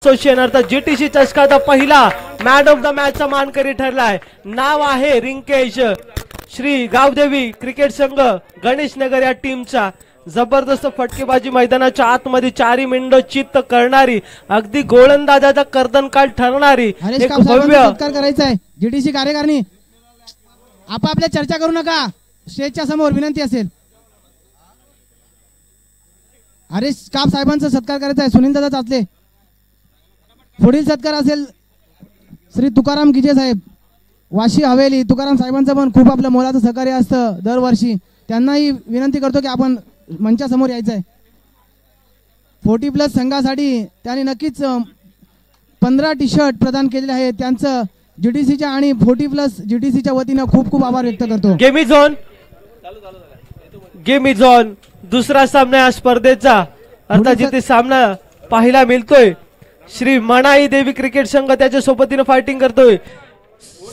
Association अर्थात GTC चषकाचा पहिला man of the match चा मानकरी ठरलाय। नाव आहे रिंकेश। श्री गावदेवी क्रिकेट संघ गणेश नगर या टीमचा जबरदस्त फटकेबाजी मैदानाच्या आतमध्ये चारी मिंडो चित्त करणारी अगदी गोलंदाजाचा कर्दनकाळ ठरणारी एक भव्य सत्कार करायचा आहे। जीटीसी कार्यकारिणी आपापल्या चर्चा करू नका, स्टेजच्या समोर विनंती असेल। हरीश काप साहेबांचा सत्कार करायचा आहे। सुनील दादा चाचले। पुढील सत्कार असेल श्री तुकाराम गिजे साहेब वाशी हवेली। तुकाराम साहेबांचं पण खूप आपलं मोलाचं सहकार्य असतं दरवर्षी, त्यांनाही विनंती करतो की आपण मंचासमोर यायचं आहे। 40+ संघासाठी त्यांनी नक्कीच 15 टी-शर्ट प्रदान केलेले आहेत। त्यांचं जीटीसीच्या आणि 40+ जीटीसीच्या वतीनं खूप खूप आभार व्यक्त करतो। गेमी झोन दुसरा सामना या स्पर्धेचा अर्थात जिथे सामना पाहायला मिळतोय श्री मनाई देवी क्रिकेट संघ त्याच्या सोबतीने फायटिंग करतोय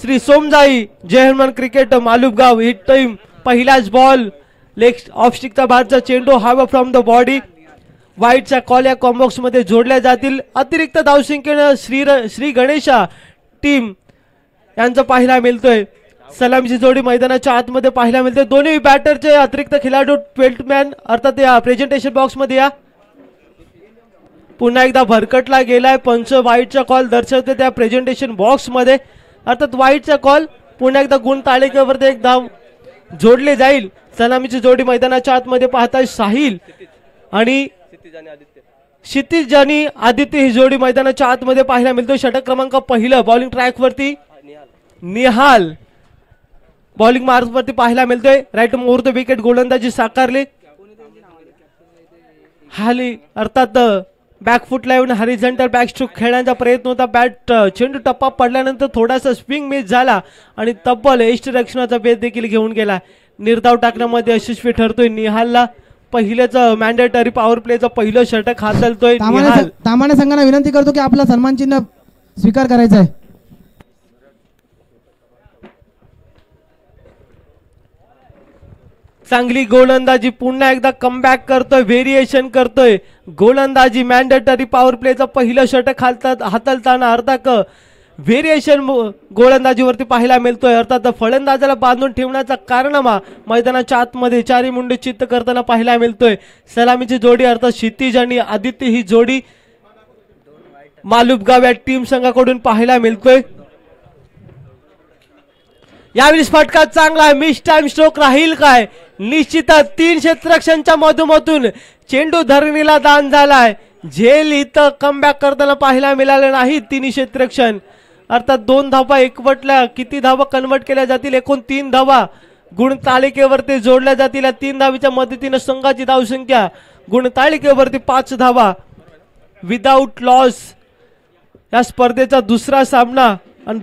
श्री सोमजाई जयहनुमान क्रिकेट मालुपगाव। ही टीम पहिलाच बॉल लेग ऑफ स्टिकचा बाहेरचा चेंडू हवा फ्रॉम द बॉडी वाईटचा कॉल या कॉम्बॉक्स मध्ये जोडल्या जातील। अतिरिक्त धावसंख्येने श्री गणेशा टीम यांचा पाहायला मिळतोय। सलामीची जोडी मैदानाच्या आतमध्ये पाहायला मिळते। दोन्ही बॅटरचे अतिरिक्त खेळाडू 12 मॅन अर्थात या प्रेझेंटेशन बॉक्स मध्ये या। पुन्हा एकदा भरकटला गेलाय पंच वाईटचा कॉल दर्शवते त्या प्रेझेंटेशन बॉक्स मध्ये अर्थात वाईटचा कॉल पुन्हा एकदा गुण तालिकेवरती एक धाव जोडले जाईल। सलामीची जोडी मैदानाच्या आतमध्ये पाहताय साहिल आणि क्षितिज आणि आदित्य ही जोडी मैदानाच्या आतमध्ये पाहायला मिळतो। षटक क्रमांक पहिलं बॉलिंग ट्रॅक वरती निहाल बॉलिंग मार्क वरती पाहायला मिळतोय। राईट मुहूर्त विकेट गोलंदाजी साकारली हाली अर्थात बॅकफुटला येऊन हॉरिझॉन्टल बॅकस्ट्रोक खेळण्याचा प्रयत्न होता। बॅट चेंडू टप्पा पडल्यानंतर थोडासा स्विंग मिस झाला आणि तब्बल यष्टिरक्षणाचा बेस देखील घेऊन गेला। निर्धाव टाकण्यामध्ये यशस्वी ठरतोय निहालला पहिलेच मॅन्डेटरी पॉवर प्लेचं पहिलं षटक हाताळतोय निहाल। तामाणे संघाला विनंती करतो की आपला सन्मान चिन्ह स्वीकार करायचा आहे। चांगली गोलंदाजी पुन्हा एकदा कमबॅक करतोय व्हेरिएशन करतोय गोलंदाजी मॅन्डेटरी पॉवर प्लेचं पहिलं षटक हाताळताना अर्थात व्हेरिएशन गोलंदाजीवरती पाहायला मिळतोय। अर्थात फलंदाजाला बांधून ठेवण्याचा कारनामा मैदानाच्या आतमध्ये चारी मुंडे चित्त करताना पाहायला मिळतोय। सलामीची जोडी अर्थात क्षितिज आणि आदित्य ही जोडी मालुपगाव या टीम संघाकडून पाहायला मिळतोय। यावेळी फटका चांगला आहे। मिस टाइम स्ट्रोक राहील काय? निश्चितच 3 क्षेत्ररक्षणच्या मधून चेंडू धरणीला दान झालाय। झेल इथं कमबॅक करताना पाहायला मिळाले नाही। 3 क्षेत्ररक्षण अर्थात 2 धावा एकवटल्या किती धावा कन्वर्ट केल्या जातील? एकूण 3 धावा गुण तालिकेवरती जोडल्या जातील। 3 धावीच्या मदतीने संघाची धावसंख्या गुण तालिकेवरती 5 धावा विदाउट लॉस। या स्पर्धेचा दुसरा सामना आणि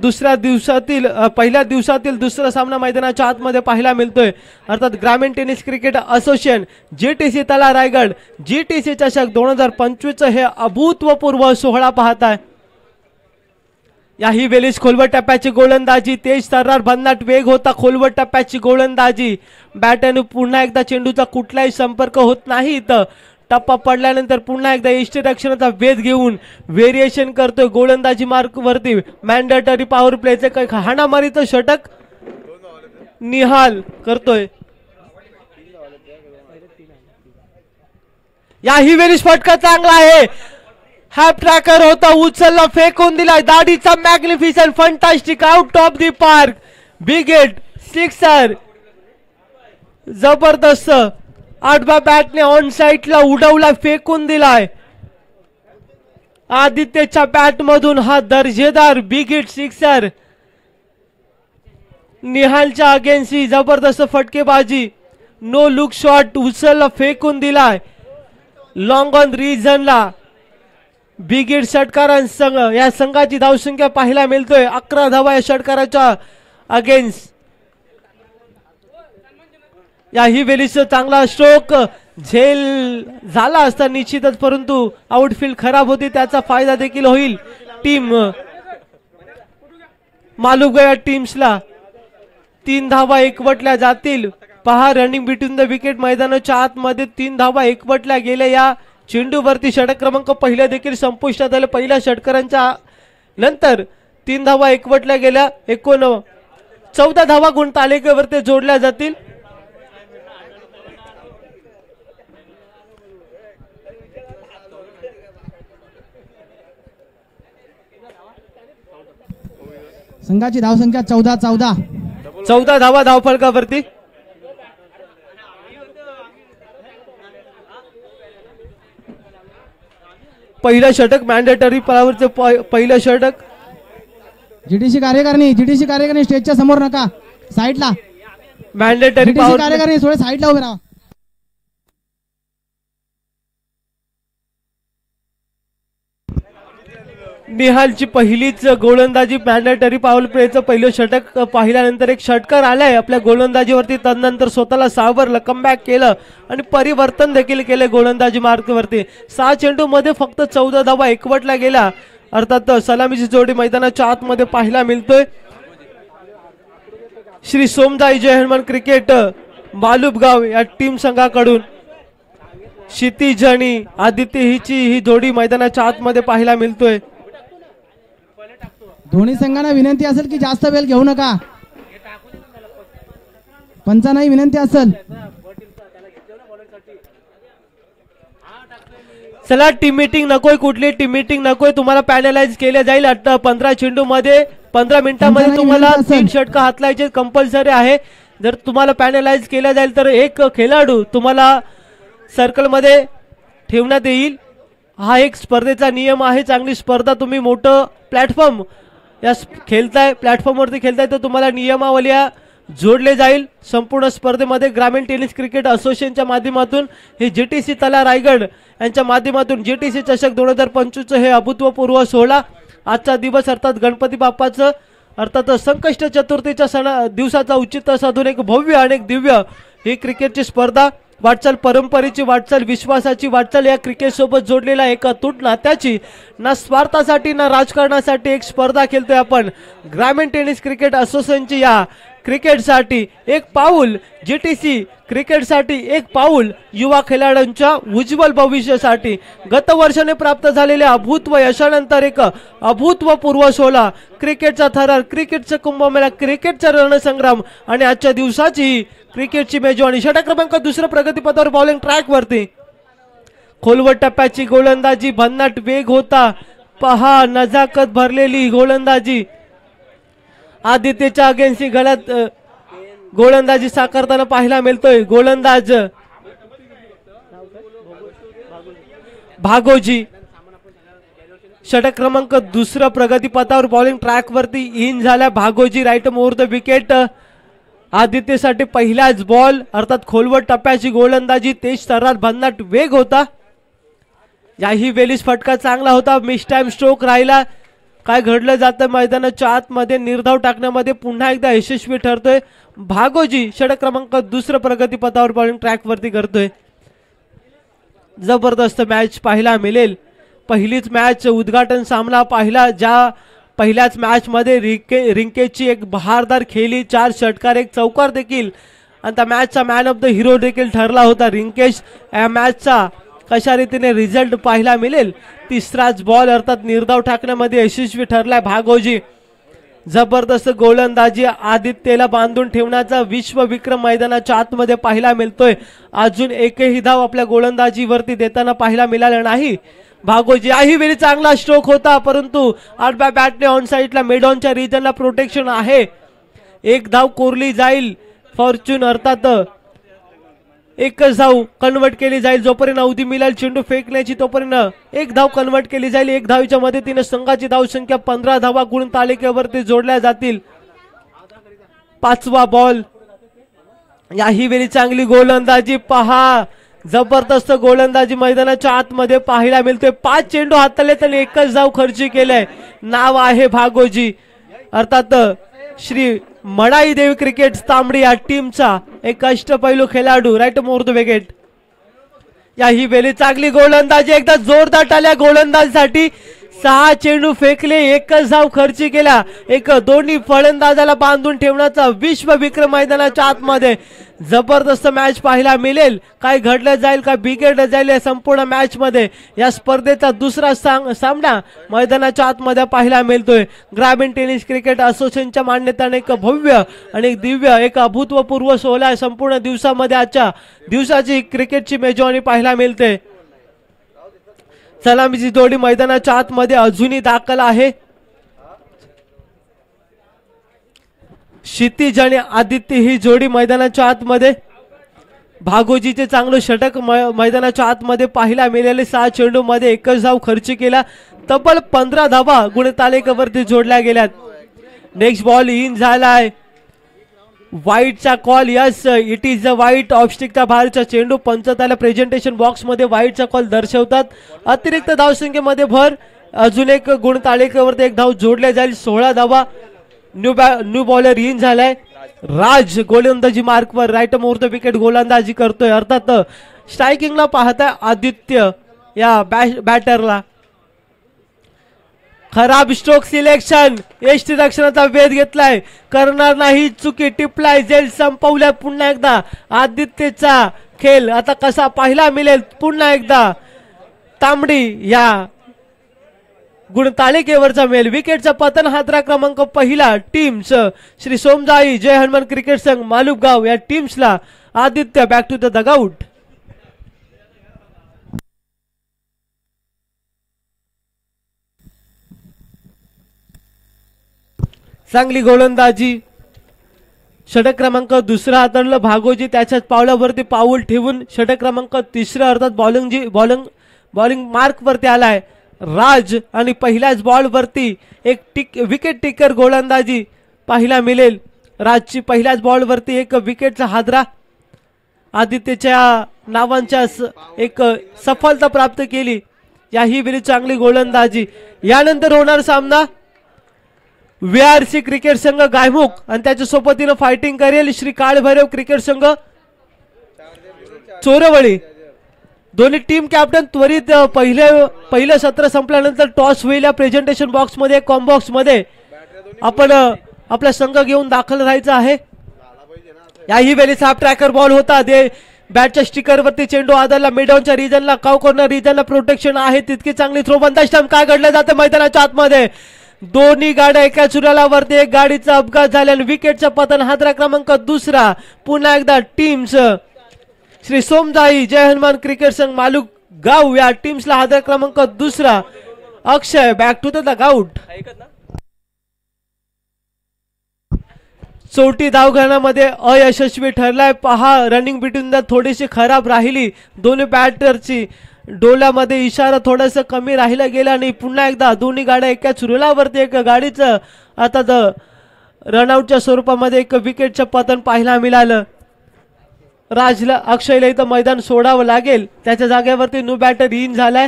पहिल्या दिवसातील दुसरा सामना मैदानाच्या आतमध्ये पाहायला मिळतोय। अर्थात ग्रामीण टेनिस क्रिकेट असोसिएशन जीटीसी तला रायगड जीटीसी चषक 2025 हे अभूतपूर्व सोहळा पाहताय। याही वेळेस खोलवर टप्प्याची गोलंदाजी तेज तर्रार भन्नाट वेग होता। खोलवर टप्प्याची गोलंदाजी बॅटने पुन्हा एकदा चेंडूचा कुठलाही संपर्क होत नाही। इथं टप्पा पडल्यानंतर पुन्हा एकदा यष्टिरक्षणाचा वेध घेऊन व्हेरिएशन करतोय गोलंदाजी मार्क वरती मॅन्डेटरी पॉवर प्लेचे हाणामारीचं षटक निहाल करतोय। याही वेळेस फटका चांगला आहे। हॅप ट्रॅकर होता उचलला फेकून दिलाय दाढीचा magnificent fantastic out of the park big hit sixer जबरदस्त। 8व्या बॅटने ऑन साइडला उडवला फेकून दिलाय। आदित्यच्या बॅट मधून हा दर्जेदार बिग हिट सिक्सर निहालच्या अगेन्स्ट जबरदस्त फटकेबाजी नो लुक शॉट उचलला फेकून दिलाय लॉंग ऑन रिजनला। बिग हिट षटकारांसंघ या संघाची धावसंख्या पाहायला मिळतोय 11 धावा या षटकाराच्या अगेन्स्ट। याही वेळीच चांगला स्ट्रोक झेल झाला असता निश्चितच, परंतु आउटफील्ड खराब होती त्याचा फायदा देखील होईल टीम मालुपगाव टीम्सला। 3 धावा एकवटल्या जातील। पहा रनिंग बिटवीन द विकेट मैदानाच्या आतमध्ये 3 धावा एकवटल्या गेल्या या चेंडूवरती षटक क्रमांक पहिला देखील संपुष्टात आले. पहिल्या षटकारांच्या नंतर 3 धावा एकवटल्या गेल्या. 14 धावा गुणतालिकेवरती जोडल्या जातील. संघाची धावसंख्या 14 धावा धावफलकावरती. पहिलं षटक मॅन्डेटरी पळावरचे पहिलं षटक. जीटीसी कार्यकारिणी स्टेजच्या समोर नका, साईडला. मॅन्डेटरी कार्यकारिणी थोडे साईडला उभे राहा. निहालची पहिलीच गोलंदाजी मॅन्डेटरी पॉवर प्लेचं पहिलं षटक पाहिल्यानंतर एक षटकार आलाय आपल्या गोलंदाजीवरती. तदनंतर स्वतःला सावरलं, कमबॅक केलं आणि परिवर्तन देखील केले गोलंदाजी मार्कवरती. 6 चेंडू मध्ये फक्त 14 धावा एकवटल्या गेल्या. अर्थात सलामीची जोडी मैदानाच्या आतमध्ये पाहायला मिळतोय. श्री सोमजाई जय हनुमान क्रिकेट मालुपगाव या टीम संघाकडून क्षितिज आणि आदित्य हिची ही जोडी मैदानाच्या आतमध्ये पाहायला मिळतोय. दोन्ही संघांना विनंती असेल की जास्त वेळ घेऊ नका. पंचांनाही विनंती असेल. चला, टीम मीटिंग नकोय, कुठली टीम मीटिंग नकोय. तुम्हाला पॅनलाइज केले जाईल. 15 चेंडू मध्ये 15 मिनिटांमध्ये तुम्हाला 3 षटक हातलायचे कंपल्सरी आहे. जर तुम्हाला पॅनलाइज केल्या जाईल तर एक खेळाडू तुम्हाला सर्कल मध्ये ठेवण्यात येईल. हा एक स्पर्धेचा नियम आहे. चांगली स्पर्धा, तुम्ही मोठं प्लॅटफॉर्म या प्लॅटफॉर्मवरती खेळताय तर तुम्हाला नियमावल्या जोडले जाईल. संपूर्ण स्पर्धेमध्ये ग्रामीण टेनिस क्रिकेट असोसिएशनच्या माध्यमातून हे जीटीसी तला रायगड यांच्या माध्यमातून जीटीसी चषक 2025 हे अभूतपूर्व सोहळा. आजचा दिवस अर्थात गणपती बाप्पाचं अर्थात संकष्ट चतुर्थीच्या दिवसाचा औचित्य साधून एक भव्य आणि एक दिव्य ही क्रिकेटची स्पर्धा, वाटचाल परंपरेची वाटचाल, विश्वासाची वाटचाल, या क्रिकेट सोबत जोडलेला एक अतूट नात्याची, ना स्वार्थासाठी ना राजकारणासाठी एक स्पर्धा खेळतोय आपण. ग्रामीण टेनिस क्रिकेट असोसिएशनची या क्रिकेटसाठी एक पाऊल, जीटीसी क्रिकेटसाठी एक पाऊल, युवा खेळाडूंच्या उज्ज्वल भविष्यासाठी. गत वर्षाने प्राप्त झालेल्या अभूतपूर्व यशानंतर एक अभूतपूर्व सोहळा, क्रिकेटचा थरार, क्रिकेटचा कुंभमेळा, क्रिकेटचा रणसंग्राम आणि आजच्या दिवसाची क्रिकेटची मेजवानी. षटक क्रमांक 2 प्रगतीपथावर बॉलिंग ट्रॅक वरती खोलवट टप्प्याची गोलंदाजी, भन्नाट वेग होता. पहा, नजाकत भरलेली गोलंदाजी. आदित्यच्या अगेन्स्ट गळ्यात गोलंदाजी साकारताना पाहायला मिळतोय. गोलंदाज भागोजी. षटक क्रमांक 2 प्रगतीपथावर बॉलिंग ट्रॅक वरती इन झाल्या. Bhagoji right more the wicket. आदित्यसाठी पहिलाच बॉल, अर्थात खोलवट टप्प्याची गोलंदाजी, तेज तरार, भन्नाट वेग होता. याही वेळीस फटका चांगला होता. मिस टाइम स्ट्रोक राहिला. काय घडलं जातं मैदानाच्या आतमध्ये निर्धाव टाकण्यामध्ये पुन्हा एकदा यशस्वी ठरतोय भागोजी. षटक क्रमांक 2 प्रगतीपथावर बॉलिंग ट्रॅक वरती करतोय. जबरदस्त मॅच पाहायला मिळेल. पहिलीच मॅच उद्घाटन सामना पाहिला, ज्या पहिल्याच मॅच मध्ये रिंकेजची एक बहारदार खेळी, 4 षटकार, एक चौकार देखील, आणि त्या मॅचचा मॅन ऑफ द हिरो देखील ठरला होता रिंकेश. या मॅचचा कशा रीतीने रिझल्ट पाहायला मिळेल. तिसराच बॉल अर्थात निर्धाव टाकण्यामध्ये यशस्वी ठरलाय भागोजी. जबरदस्त गोलंदाजी, आदित्यला बांधून ठेवण्याचा विश्वविक्रम मैदानाच्या आतमध्ये पाहायला मिळतोय. अजून एकही धाव आपल्या गोलंदाजीवरती देताना पाहायला मिळाला नाही. भागोजी याही वेळी चांगला स्ट्रोक होता, परंतु आडव्या बॅटने ऑन साईडला मिडऑनच्या रिजनला प्रोटेक्शन आहे. एक धाव कोरली जाईल. फॉर्च्यून अर्थात एकच धाव कन्वर्ट केली जाईल. जोपर्यंत अवधी मिळेल चेंडू फेकण्याची तोपर्यंत एक धाव कन्वर्ट केली जाईल. एक धावीच्या मदतीने संघाची धावसंख्या 15 धावा गुण तालिकेवरती जोडल्या जातील. 5वा बॉल. याही वेळी चांगली गोलंदाजी. पहा, जबरदस्त गोलंदाजी मैदानाच्या आतमध्ये पाहायला मिळतोय. 5 चेंडू हाताळले तर एकच धाव खर्ची केलाय. नाव आहे भागोजी, अर्थात श्री मणाई देवी क्रिकेट तांबडी या टीमचा एक अष्टपैलू खेळाडू राईट मोर द विकेट. याही वेळी चांगली गोलंदाजी. एकदा जोरदार टाळ्या गोलंदाजीसाठी. 6 चेंडू फेकले, एकच धाव खर्ची केला. एक दोन्ही फलंदाजाला बांधून ठेवण्याचा विश्वविक्रम मैदानाच्या आतमध्ये. जबरदस्त मॅच पाहायला मिळेल. काय घडलं जाईल, काय बिघडलं जाईल या संपूर्ण मॅच मध्ये. या स्पर्धेचा दुसरा सामना मैदानाच्या आतमध्ये पाहायला मिळतोय. ग्रामीण टेनिस क्रिकेट असोसिएशनच्या मान्यतेने एक भव्य आणि एक दिव्य, एक अभूतपूर्व सोहळा संपूर्ण दिवसामध्ये आजच्या दिवसाची क्रिकेटची मेजवानी पाहायला मिळते. सलामीची जोडी मैदानाच्या आतमध्ये अजूनही दाखल आहे. क्षितिज आणि आदित्य ही जोडी मैदानाच्या आतमध्ये. भागोजीचे चांगलं षटक मैदानाच्या आतमध्ये पाहायला मिळाले. 6 चेंडू मध्ये एकच धाव खर्च केला. तब्बल 15 धावा गुणतालिकेवरती जोडल्या गेल्यात. नेक्स्ट बॉल इन झालाय. वाईटचा call. Yes, it is the wide. ऑफस्टिकच्या बाहेरचा चेंडू. पंच त्याला प्रेझेंटेशन बॉक्स मध्ये वाईटचा कॉल दर्शवतात. अतिरिक्त धावसंख्येमध्ये भर. अजून एक गुणतालिकेवरती एक धाव जोडल्या जाईल. 16 धावा. न्यू बॉलर इन झालाय. राज गोलंदाजी मार्कवर राईट मुहूर्त विकेट गोलंदाजी करतोय. अर्थात स्ट्रायकिंगला पाहताय आदित्य या बॅटरला. खराब स्ट्रोक सिलेक्शन. यष्टी रक्षणाचा वेध घेतलाय. करणार नाही चुकी. टिपलाय. जेल संपवल्या पुन्हा एकदा. आदित्यचा खेळ आता कसा पाहायला मिळेल पुन्हा एकदा. तांबडी या गुणतालिकेवरचा मेल. विकेटचा पतन. हादरा क्रमांक पहिला टीम्स श्री सोमजाई जय हनुमान क्रिकेट संघ मालुपगाव या टीम्सला. Aditya back to the dugout. चांगली गोलंदाजी. षटक क्रमांक दुसरा हाताळलं भागोजी. त्याच्याच पावलावरती पाऊल ठेवून षटक क्रमांक तिसरा अर्थात बॉलिंग मार्क वरती आलाय राज. आणि पहिल्याच बॉल वरती एक विकेट टेकर गोलंदाजी पाहायला मिळेल. राजची पहिल्याच बॉल वरती एक विकेटचा हादरा. आदित्यच्या नावांच्या एक सफलता प्राप्त केली. याही वेळी चांगली गोलंदाजी. यानंतर होणार सामना VRC क्रिकेट संघ गायमुख आणि त्याच्या सोबतीनं फायटिंग करेल श्री काळभैरव क्रिकेट संघ चोरवळी. दोन्ही टीम कॅप्टन त्वरित पहिलं सत्र संपल्यानंतर टॉस होईल. या प्रेझेंटेशन बॉक्स मध्ये कॉम्बॉक्स मध्ये आपण आपला संघ घेऊन दाखल राहायचं आहे. याही वेळी हाफ ट्रॅकर बॉल होता. बॅटच्या स्टिकर वरती चेंडू आदरला. मिडऑनच्या रिजनला काव कॉर्नर रिजनला प्रोटेक्शन आहे. तितकी चांगली थ्रो. बंदा स्टंप. काय घडलं जातं मैदानाच्या आतमध्ये. दोन्ही गाड्या एका चुरालावरती. एक गाडीचा अपघात झाल्याने विकेटचं पतन. हादरा क्रमांक दुसरा. पुन्हा एकदा टीम्स श्री सोमजाई जय हनुमान क्रिकेट संघ मालुक गाव या टीम्सला हादरा क्रमांक दुसरा. अक्षय बॅक टू द डगआउट. चौथी धावघरामध्ये अयशस्वी ठरलाय. पहा रनिंग बिटवीन द थोडीशी खराब राहिली. दोन्ही बॅटरची डोल्यामध्ये इशारा थोडासा कमी राहिला गेला. आणि पुन्हा एकदा दोन्ही गाड्या एका चुरलावरती. एक गाडीचं आता रनआउटच्या स्वरूपामध्ये एक विकेटचं पतन पाहायला मिळालं. राजला अक्षयला इथं मैदान सोडावं लागेल. त्याच्या जागेवरती न्यू बॅटर इन झालाय.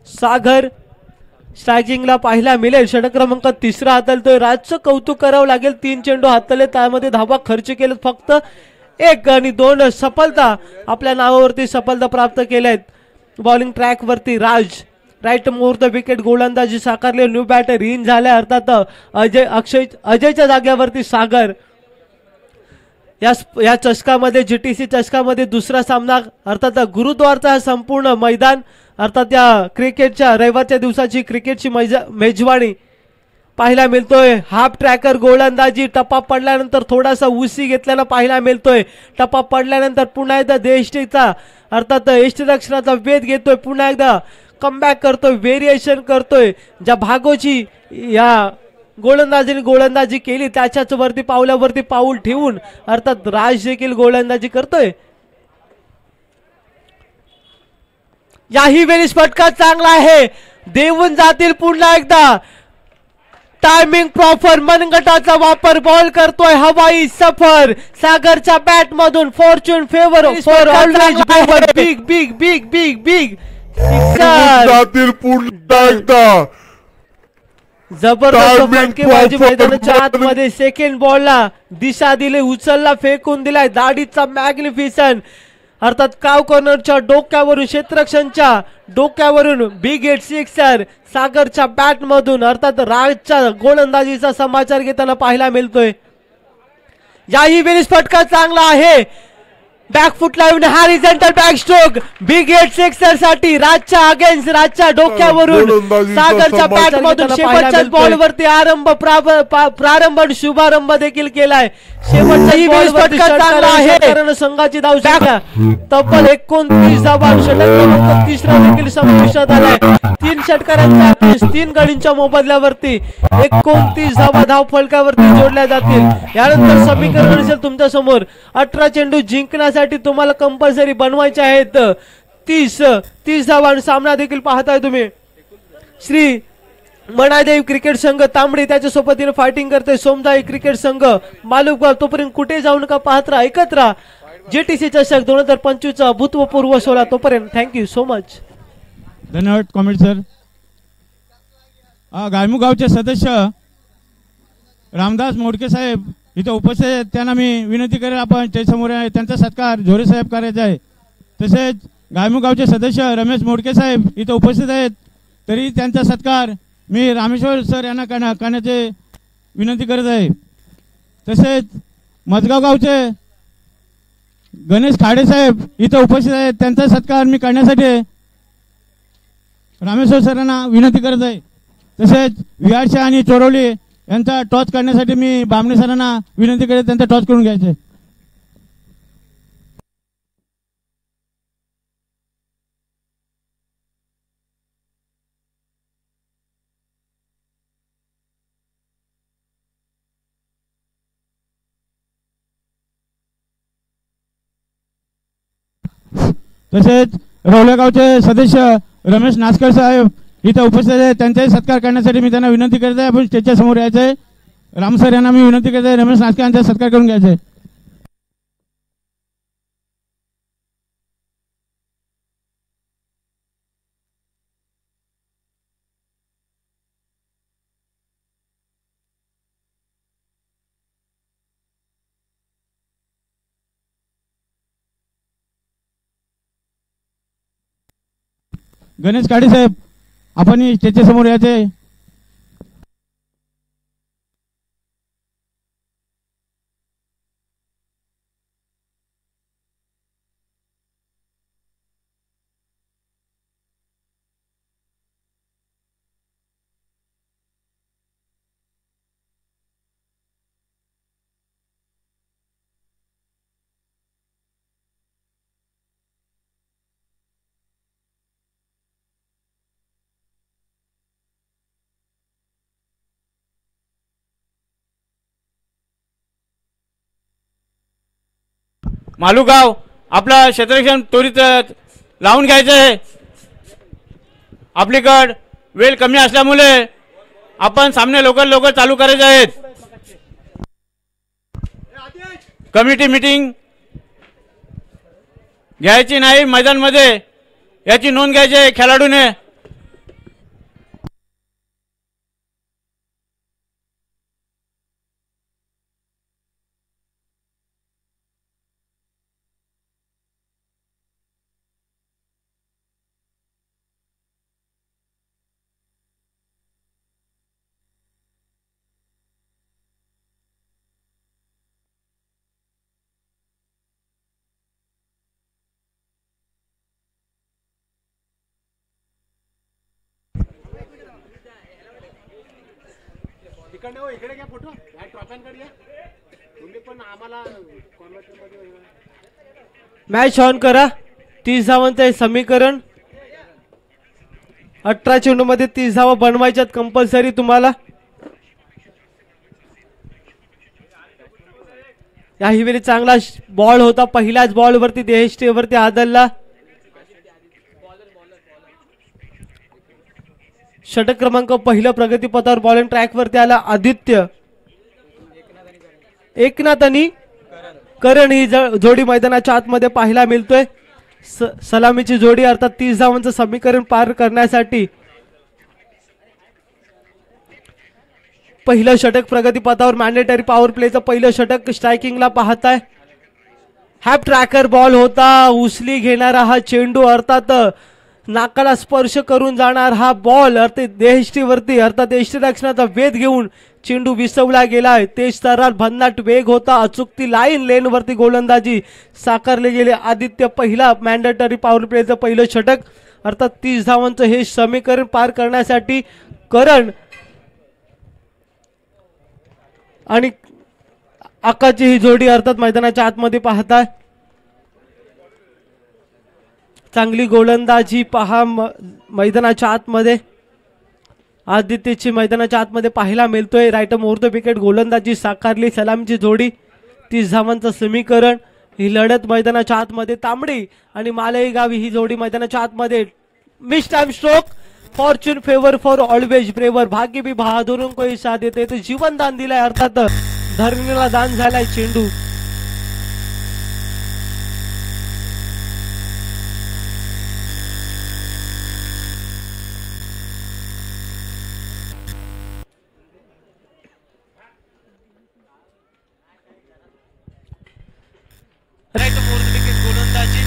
सागर स्ट्रायकिंगला पाहायला मिळेल. षटक क्रमांक तिसरा हाताळतोय. राजचं कौतुक करावं लागेल. 3 चेंडू हाताळले. त्यामध्ये धावा खर्च केले फक्त 1 आणि 2 सफलता आपल्या नावावरती सफलता प्राप्त केल्यात. बॉलिंग ट्रॅक वरती राज राईट मुहूर्त विकेट गोलंदाजी साकारले. न्यू बॅटर इन झाल्या. अर्थात अजयच्या जाग्यावरती सागर. या चषकामध्ये GTC चषकामध्ये दुसरा सामना अर्थात गुरुद्वारचा हा संपूर्ण मैदान अर्थात या क्रिकेटच्या रविवारच्या दिवसाची क्रिकेटची मेजवानी पाहायला मिळतोय. हाफ ट्रॅकर गोलंदाजी. टप्पा पडल्यानंतर थोडासा उसी घेतल्यानं पाहायला मिळतोय. टप्पा पडल्यानंतर पुन्हा एकदा देशटीचा अर्थात यष्टी रक्षणाचा वेध घेतोय. पुन्हा एकदा कमबॅक करतोय. व्हेरिएशन करतोय. ज्या भागोची या गोलंदाजी केली त्याच्याच वरती पावलावरती पाऊल ठेवून अर्थात राज देखील गोलंदाजी करतोय. याही वेळी फटका चांगला आहे. देऊन जातील पुन्हा एकदा. Timing proper. मनगटाचा वापर. बॉल करतोय हवाई सफर. सागरच्या बॅट मधून Fortune favour for always big big big big big जातील पुन्हा एकदा. जबरदस्त फटकेबाजी मैदानाच्या आतमध्ये. सेकंड बॉलला दिशा दिली. उचलला फेकून दिलाय. दाढीचा मॅग्निफिसन अर्थात काव कॉर्नरच्या डोक्यावरून क्षेत्ररक्षणच्या डोक्यावरून बिग हिट सिक्सर सागरच्या बॅट मधून अर्थात राजच्या गोलंदाजीचा समाचार घेताना पाहायला मिळतोय. याही वेळेस फटका चांगला आहे. बॅकफुटला येऊन horizontal back stroke big hit sixer साठी राजच्या अगेन्स्ट राजच्या डोक्यावरून सागरच्या बॅट मधून शेवटच्या बॉल वरती प्रारंभ आणि शुभारंभ देखील केलाय. शेवटच्या बॉल फटका चांगला आहे कारण संघाची धाव संख्या तब्बल 29 धावा. षटक क्रमांक 30 देखील समाविष्ट झालाय. 3 षटकारांच्या 3 गडींच्या मोबदल्यावरती 29 धावा धाव फलकावरती जोडल्या जातील. यानंतर समीकरण असेल तुमच्या समोर. 18 चेंडू जिंकण्यासाठी तुम्हाला कंपल्सरी बनवायचे आहेत 30 धावा. सामना देखील पाहताय तुम्ही. श्री मनादेव क्रिकेट संघ तांबडी त्याच्या सोबतीने फायटिंग करते सोमदाई क्रिकेट संघ मालुकगाव. तोपर्यंत कुठे जाऊ नका, पाहत राहा, ऐकत राहा JTC चषक 2025 भूतपूर्व 16. तोपर्यंत थँक्यू सो मच. धन्यवाद कॉमेडी सर. गायमुख गावचे सदस्य रामदास मोडके साहेब इथं उपस्थित आहेत. त्यांना मी विनंती करेल आपण त्यासमोर त्यांचा सत्कार झोरे साहेब करायचा आहे. तसेच गायमुख गावचे सदस्य रमेश मोडके साहेब इथं उपस्थित आहेत, तरी त्यांचा सत्कार मी रामेश्वर सर यांना करण्याची विनंती करत आहे. तसेच मजगाव गावचे गणेश खाडे साहेब इथं उपस्थित आहेत, त्यांचा सत्कार मी करण्यासाठी रामेश्वर सरांना विनंती करत आहे. तसेच विहारशा आणि चोरवली यांचा टॉस करण्यासाठी मी बामणे सरांना विनंती करत त्यांचा टॉस करून घ्यायचे. तसेच रवलेगावचे सदस्य रमेश नासकर साहेब इथं उपस्थित आहेत, त्यांचाही सत्कार करण्यासाठी मी त्यांना विनंती करत आहे. आपण स्टेजच्या समोर यायचं आहे. राम सर यांना मी विनंती करत आहे रमेश नासकर यांचा सत्कार करून घ्यायचा आहे. गणेश काडे साहेब आपण स्टेजच्या समोर यायचे. मालुगाव आपला क्षेत्ररक्षण त्वरित लावून घ्यायचं आहे. आपलीकड वेळ कमी असल्यामुळे आपण सामने लवकर चालू करायचे आहेत. कमिटी मीटिंग घ्यायची नाही मैदानमध्ये, याची नोंद घ्यायची आहे खेळाडूने. मॅच ऑन करा. 30 धावांचं समीकरण. 18 चेंडू मध्ये 30 धावा बनवायच्यात कंपल्सरी तुम्हाला. याही वेळी चांगला बॉल होता, पहिल्याच बॉल वरती देहस्टे वरती आदलला. षटक क्रमांक पहिलं प्रगतीपथावर बॉलिंग ट्रॅक वरती आला आदित्य. एकनाथ आणि करण ही जोडी मैदानाच्या आतमध्ये पाहायला मिळतोय. सलामीची जोडी अर्थात 30 धावांचं समीकरण पार करण्यासाठी पहिलं षटक प्रगतीपथावर मॅन्डेटरी पॉवर प्लेचं पहिलं षटक स्ट्रायकिंगला पाहताय. हॅप ट्रॅकर बॉल होता. उचली घेणारा हा चेंडू अर्थात नाकाला स्पर्श करून जाणार हा बॉल अर्थात देहष्टीवरती अर्थात एष्टी रक्षणाचा वेध घेऊन चेंडू विसवला गेलाय. तेज तरार भन्नाट वेग होता. अचूक ती लाईन लेन वरती गोलंदाजी साकारले गेले. आदित्य पहिला मॅन्डेटरी पॉवर प्लेचं पहिलं षटक अर्थात 30 धावांचं हे समीकरण पार करण्यासाठी करण आणि आकाची ही जोडी अर्थात मैदानाच्या आतमध्ये पाहताय. चांगली गोलंदाजी पहा मैदानाच्या आतमध्ये आदित्यची मैदानाच्या आतमध्ये पाहायला मिळतोय. राईट मोर द विकेट गोलंदाजी साकारली. सलामची जोडी 30 धावांचं समीकरण. ही लढत मैदानाच्या आतमध्ये तांबडी आणि मालई गावी ही जोडी मैदानाच्या आतमध्ये. Miss time stroke fortune favour for always braver भाग्य भी बहादुरों को ही साथ देते. तो जीवन दान दिलाय अर्थात धरणीला दान झालाय चेंडू. राईट मोर द विकेट गोलंदाजी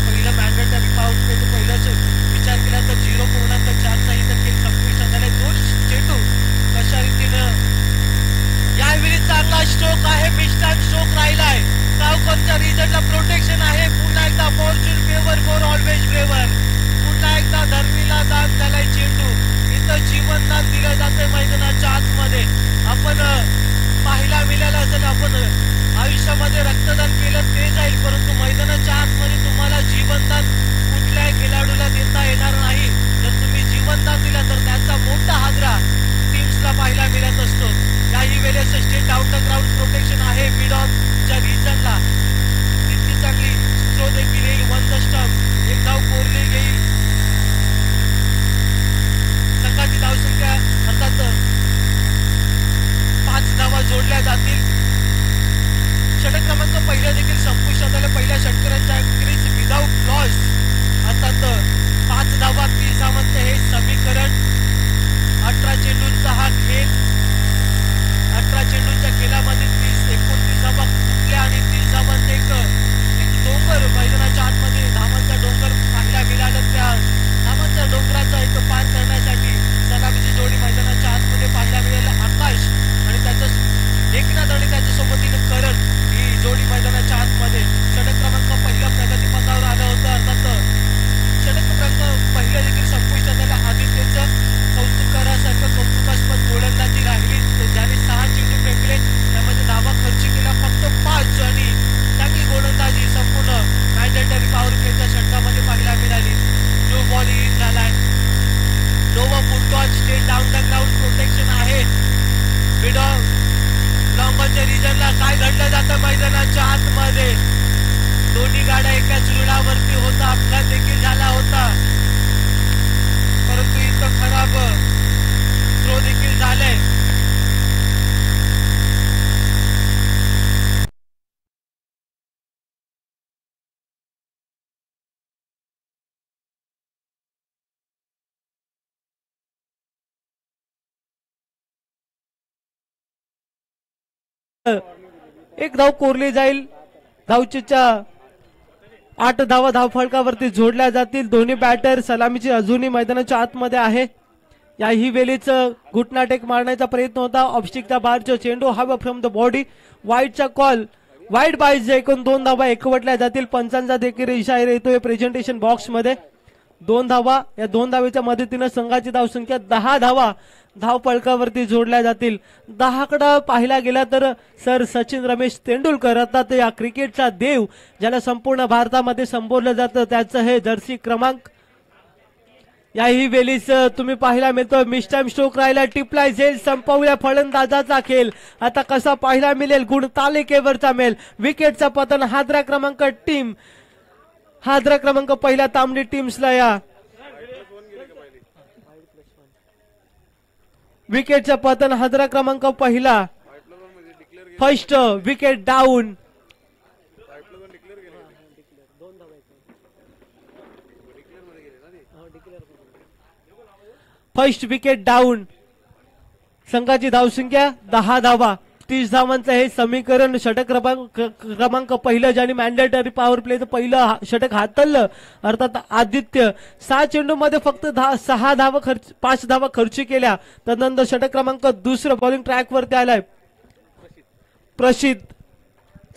पहिला मॅन्डेटरी पॉवर प्लेचं पहिलाच विचार केला तर 0.4 इथं खेळ संपुष्टात आलाय. 2 चेंडू कशा रीतीनं यावेळी चांगला स्ट्रोक आहे. मिस टाइम स्ट्रोक राहिलाय. गावकरच्या रिझल्टला प्रोटेक्शन आहे. पुन्हा एकदा fortune favour for always braver. पुन्हा एकदा धरणीला दान झालाय चेंडू. इथं जीवनदान दिलं जातंय मैदानाच्या आतमध्ये. आपण पाहायला मिळालं असेल आपण आयुष्यामध्ये रक्तदान केलं ते जाईल परंतु मैदानाच्या आतमध्ये तुम्हाला जीवनदान कुठल्याही खेळाडूला देता येणार नाही. जर तुम्ही जीवनदान दिलं तर त्याचा मोठा हादरा टीम्सला पाहायला मिळत असतो. याही वेळेस स्टेट आउट ग्राउंड प्रोटेक्शन आहे मिड ऑफच्या रिजनला. तितकी चांगली थ्रो देखील येईल. वन द स्टंप एक धाव कोरली गेली. संघाची धावसंख्या अर्थात 5 धावा जोडल्या जातील. षटक क्रमांक पहिला देखील संपुष्टात आला. पहिल्या षटकारांच्या क्रीज विदाउट लॉस अर्थात 5 धावा 30 धावांचं हे समीकरण. 18 चेंडूंचा हा खेळ. 18 चेंडूंच्या खेळामध्ये 29 धावा कुठल्या आणि 30 धावांचे एक डोंगर मैदानाच्या आतमध्ये धावांचा डोंगर पाहायला मिळाला. त्या धावांच्या डोंगराचा एक पार करण्यासाठी सलामीची जोडी मैदानाच्या आतमध्ये पाहायला मिळाली. आकाश आणि त्याच्या एकनाथ आणि त्याच्या सोबतीनं करण ही जोडी मैदानाच्या आतमध्ये. षटक क्रमांक पहिला प्रगती पथावर आलं होतं. अर्थात षटक क्रमांक पहिला देखील संपुष्टात आला. आदित्यचं कौतुक करासारखं कौतुकास्पद गोलंदाजी राहिली. ज्याने 6 चेंडू फेकले त्यामध्ये धावा खर्च केला फक्त 5 आणि चांगली गोलंदाजी संपूर्ण मॅन्डेटरी पॉवर प्लेच्या षटकामध्ये पाहायला मिळाली. जो बॉल इन झालाय. Nova football state down the ground protection आहे. मिड लॉंगॉनच्या रिजनला काय घडलं जातं मैदानाच्या आतमध्ये. दोन्ही गाड्या एकाच रुळावरती होता. अपघात देखील झाला होता परंतु इथं खराब थ्रो देखील झाले. एक धाव कोरली जाईल. धावचीच्या 8 धावा धावफलकावरती जोडल्या जातील. दोन्ही बॅटर सलामीची अजूनही मैदानाच्या आतमध्ये आहे. याही वेळीच घुटना टेक मारण्याचा प्रयत्न होता. ऑफस्टिकचा बाहेरचा चेंडू हवा फ्रॉम द बॉडी. वाईडचा कॉल. वाईड बाईज एकूण 2 धावा एकवटल्या जातील. पंचांचा देखील इशारा येतोय प्रेझेंटेशन बॉक्स मध्ये. 2 धावा. या 2 धावेच्या मदतीने संघाची धावसंख्या 10 धावा धाव फलकावरती जोडल्या जातील. 10 कडे पाहिला गेला तर सर सचिन रमेश तेंडुलकर अर्थात या क्रिकेटचा देव ज्याला संपूर्ण भारतामध्ये संबोधलं जातं त्याचं हे जर्सी क्रमांक. याही वेळीच तुम्ही पाहायला मिळतो मिस टाइम स्ट्रोक राहिला. टिपलाय झेल संपवल्या फलंदाजाचा खेळ. आता कसा पाहायला मिळेल गुण तालिकेवरचा मेल. विकेटचा पतन हादरा क्रमांक टीम. हादरा क्रमांक पहिला तांबडी टीम्सला या विकेटचा पतन. हादरा क्रमांक पहिला. First wicket down. First wicket down. संघाची धावसंख्या 10 धावा. 30 धावांचं हे समीकरण षटक क्रमांक पहिलं ज्याने मॅन्डेटरी पॉवर प्लेचं पहिलं षटक हातळलं अर्थात आदित्य 6 चेंडूमध्ये फक्त 5 धावा खर्च केल्या. तदनंतर षटक क्रमांक दुसरं बॉलिंग ट्रॅकवरती आलाय प्रसिद्ध.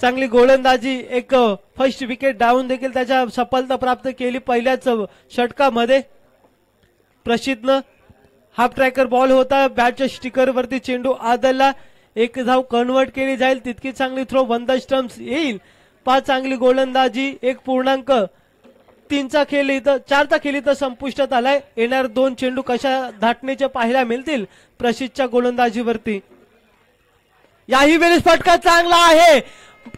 चांगली गोलंदाजी एक फर्स्ट विकेट डाऊन देखील त्याच्या सफलता प्राप्त केली पहिल्याच षटकामध्ये. प्रसिद्धनं हाफ ट्रॅकर बॉल होता बॅटच्या स्टिकर वरती चेंडू आदलला. एक धाव कन्वर्ट केली जाईल तितकी चांगली थ्रो 1 द स्टंप्स येईल. 5 चांगली गोलंदाजी 1.3चा खेळ इथं 4चा खेळ इथं संपुष्टात आलाय. येणार 2 चेंडू कशा धाटणीचे पाहायला मिळतील प्रसिद्धच्या गोलंदाजीवरती. याही वेळेस फटका चांगला आहे.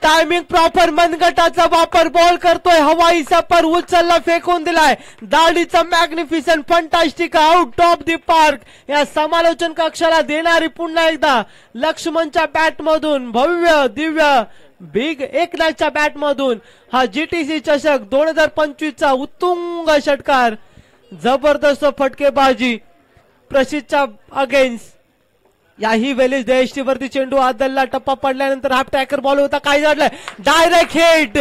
टायमिंग प्रॉपर मनगटाचा वापर बॉल करतोय हवाई सपर उचलला फेकून दिलाय. दाढीचा magnificent fantastic out of the park. या समालोचन कक्षाला देणारी पुन्हा एकदा लक्ष्मणच्या बॅट मधून भव्य दिव्य बिग एकनाथच्या बॅट मधून हा जीटीसी चषक 2025चा उत्तुंग षटकार. जबरदस्त फटकेबाजी प्रसिद्धच्या अगेन्स्ट. याही वेळेस जयश्री वरती चेंडू आदलला टप्पा पडल्यानंतर हाफ ट्रॅकर बॉल होता काय झालं डायरेक्ट हिट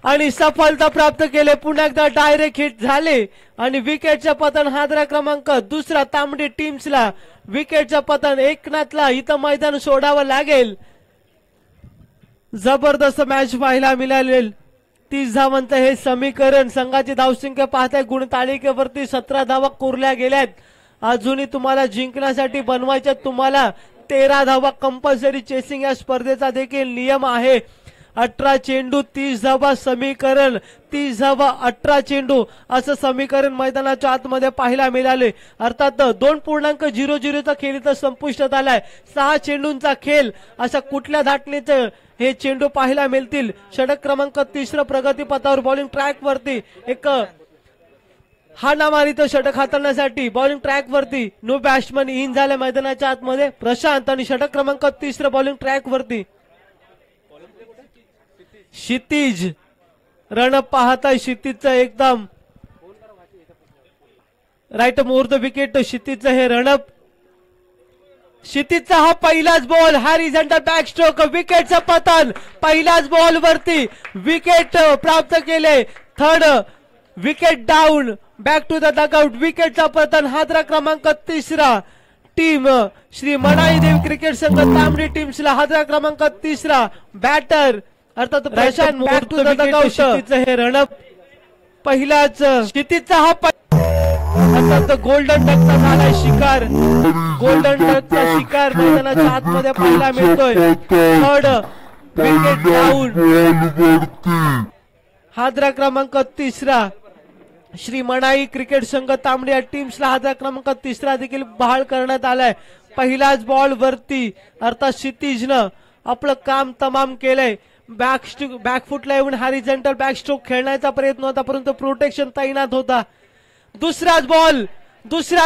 आणि सफलता प्राप्त केले. पुन्हा एकदा डायरेक्ट हिट झाले आणि विकेटचं पतन हादरा क्रमांक दुसरा तांबडी टीम्सला विकेटचं पतन एकनाथला इथं मैदान सोडावं लागेल. जबरदस्त मॅच पाहायला मिळालेल. 30 धावांचं हे समीकरण संघाची धावसंख्या पाहताय गुणतालिकेवरती 17 धावा कोरल्या गेल्यात. अजूनही तुम्हाला जिंकण्यासाठी बनवायच्या तुम्हाला 13 धावा कंपल्सरी चेसिंग या स्पर्धेचा देखील नियम आहे. 18 चेंडू 30 धावा समीकरण 30 धावा 18 चेंडू असं समीकरण मैदानाच्या आतमध्ये पाहायला मिळाले. अर्थात 2.00चा खेळ इथं संपुष्टात आलाय. 6 चेंडूंचा खेळ अशा कुठल्या धाटणीचं हे चेंडू पाहायला मिळतील. षटक क्रमांक 3 प्रगतीपथावर बॉलिंग ट्रॅक वरती एक हाणामारीचं षटक हाताळण्यासाठी बॉलिंग ट्रॅक वरती नो बॅट्समन इन झाले मैदानाच्या आतमध्ये प्रशांत आणि षटक क्रमांक 3 बॉलिंग ट्रॅक वरती क्षितिज. रणअप पाहताय क्षितिजचं एकदम राईट मुहूर्त विकेट क्षितिजचं हे रणअप. क्षितिजचा हा पहिलाच बॉल हॉरिझॉन्टल बॅक स्ट्रोक विकेटचं पतन पहिल्याच बॉल वरती विकेट प्राप्त केले. Third wicket down back to the dugout विकेटचा पतन हादरा क्रमांक 3 टीम श्री मनाई देवी क्रिकेट संघ तांबडी टीम्सला हादरा क्रमांक 3 बॅटर अर्थात Prashant back to the dugout. क्षितिजचं हे रणअप पहिलाच क्षितिजचा हा अर्थात गोल्डन डकचा झालाय शिकार. गोल्डन डकचा शिकार मैदानाच्या आतमध्ये पाहायला मिळतोय. थर्ड विकेट डाऊन हादरा क्रमांक 3 श्री मनाई क्रिकेट संघ तांबडी या टीम्सला हादरा क्रमांक 3 देखील बहाल करण्यात आलाय. पहिल्याच बॉल वरती अर्थात क्षितिजनं आपलं काम तमाम केलंय. बॅकफुटला येऊन हॉरिझॉन्टल बॅक स्ट्रोक खेळण्याचा प्रयत्न होता परंतु प्रोटेक्शन तैनात होता. दुसराच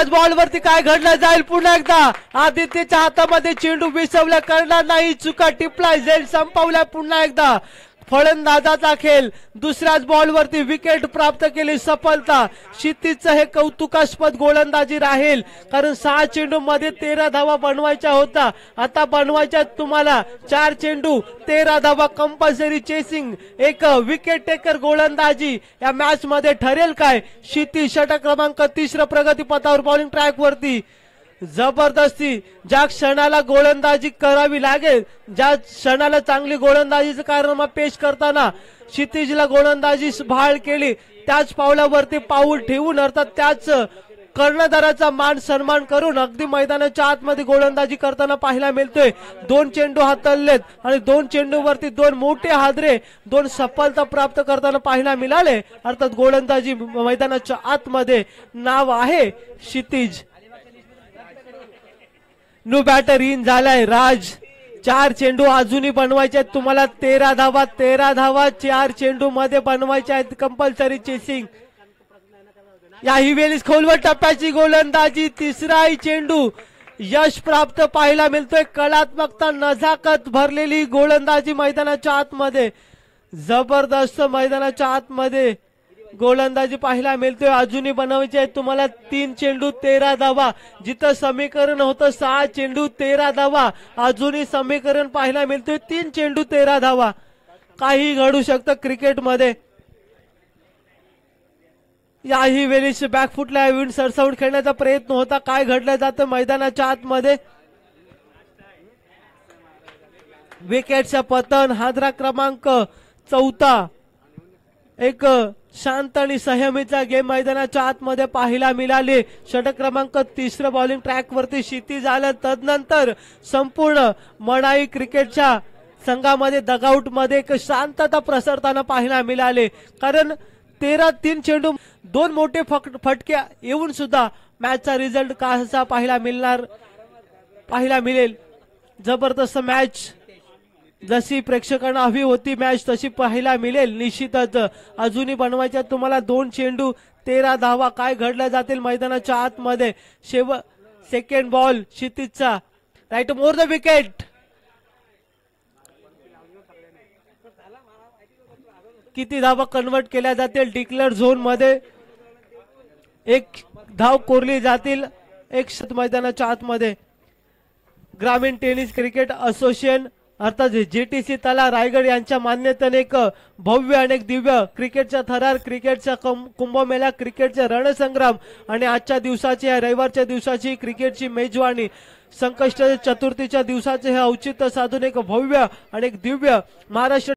बॉल वरती काय घडलं जाईल पुन्हा एकदा आदित्यच्या हातामध्ये चेंडू विसवल्या करणार नाही. चुका टिपला जाईल संपवल्या पुन्हा एकदा फलंदाजाचा खेळ. दुसऱ्याच बॉल वरती विकेट प्राप्त केली सफलता. क्षितिजचं हे कौतुकास्पद गोलंदाजी राहील कारण 6 चेंडू मध्ये 13 धावा बनवायच्या होता. आता बनवायच्या तुम्हाला 4 चेंडू 13 धावा कंपल्सरी चेसिंग एक विकेट टेकर गोलंदाजी या मॅच मध्ये ठरेल काय. क्षितिज षटक क्रमांक 3 प्रगतीपथावर बॉलिंग ट्रॅक वरती जबरदस्ती ज्या क्षणाला गोलंदाजी करावी लागेल ज्या क्षणाला चांगली गोलंदाजीचं कारनामा पेश करताना क्षितिजला गोलंदाजी भाळ केली त्याच पावलावरती पाऊल ठेवून अर्थात त्याच कर्णधाराचा मान सन्मान करून अगदी मैदानाच्या आतमध्ये गोलंदाजी करताना पाहायला मिळतोय. 2 चेंडू हाताळलेत आणि 2 चेंडूवरती 2 मोठे हादरे 2 सफलता प्राप्त करताना पाहायला मिळाले. अर्थात गोलंदाजी मैदानाच्या आतमध्ये नाव आहे क्षितिज. न्यू बॅटर इन झालाय राज. 4 चेंडू अजूनही बनवायचे आहेत तुम्हाला 13 धावा 4 चेंडू मध्ये बनवायचे आहेत कंपल्सरी चेसिंग. याही वेळेस खोलवर टप्प्याची गोलंदाजी 3राही चेंडू यश प्राप्त पाहायला मिळतोय. कलात्मकता नजाकत भरलेली गोलंदाजी मैदानाच्या आतमध्ये जबरदस्त मैदानाच्या आतमध्ये गोलंदाजी पाहायला मिळतोय. अजूनही बनवायचे आहेत तुम्हाला 3 चेंडू 13 धावा. जिथं समीकरण होतं 6 चेंडू 13 धावा, अजूनही समीकरण पाहायला मिळतोय 3 चेंडू 13 धावा. काही घडू शकतं क्रिकेटमध्ये. याही वेळी बॅकफुटला विंड सरसावून खेळण्याचा प्रयत्न होता. काय घडलं जातं मैदानाच्या आतमध्ये. विकेटचं पतन. हादरा क्रमांक 4. एक शांत आणि संयमीचा गेम मैदानाच्या आतमध्ये पाहायला मिळाले. षटक क्रमांक 3 बॉलिंग ट्रॅक वरती क्षितिज झालं. तदनंतर संपूर्ण मनाई क्रिकेटच्या संघामध्ये डगआउट मध्ये एक शांतता प्रसरताना पाहायला मिळाले. कारण 13-3 चेंडू 2 मोठे फटके येऊन सुद्धा मॅचचा रिझल्ट कसा पाहायला मिळेल. जबरदस्त मॅच. जशी प्रेक्षकांना हवी होती मॅच तशी पाहायला मिळेल निश्चितच. अजूनही बनवायच्या तुम्हाला 2 चेंडू 13 धावा. काय घडल्या जातील मैदानाच्या आतमध्ये. सेकंड बॉल क्षितिजचा. Right more the wicket. किती धावा कन्वर्ट केल्या जातील डिक्लेअर झोन मध्ये. 1 धाव कोरली जातील. 1 मैदानाच्या आतमध्ये. ग्रामीण टेनिस क्रिकेट असोसिएशन अर्थात जीटीसी तला रायगड यांच्या मान्यतेने एक भव्य आणि दिव्य क्रिकेटचा थरार, क्रिकेटचा कुंभमेळा, क्रिकेटचे रणसंग्राम आणि आजच्या दिवसाची रविवारच्या दिवसाची क्रिकेटची मेजवानी, संकष्ट चतुर्थीच्या दिवसाचे हे औचित्य साधून एक भव्य आणि दिव्य महाराष्ट्र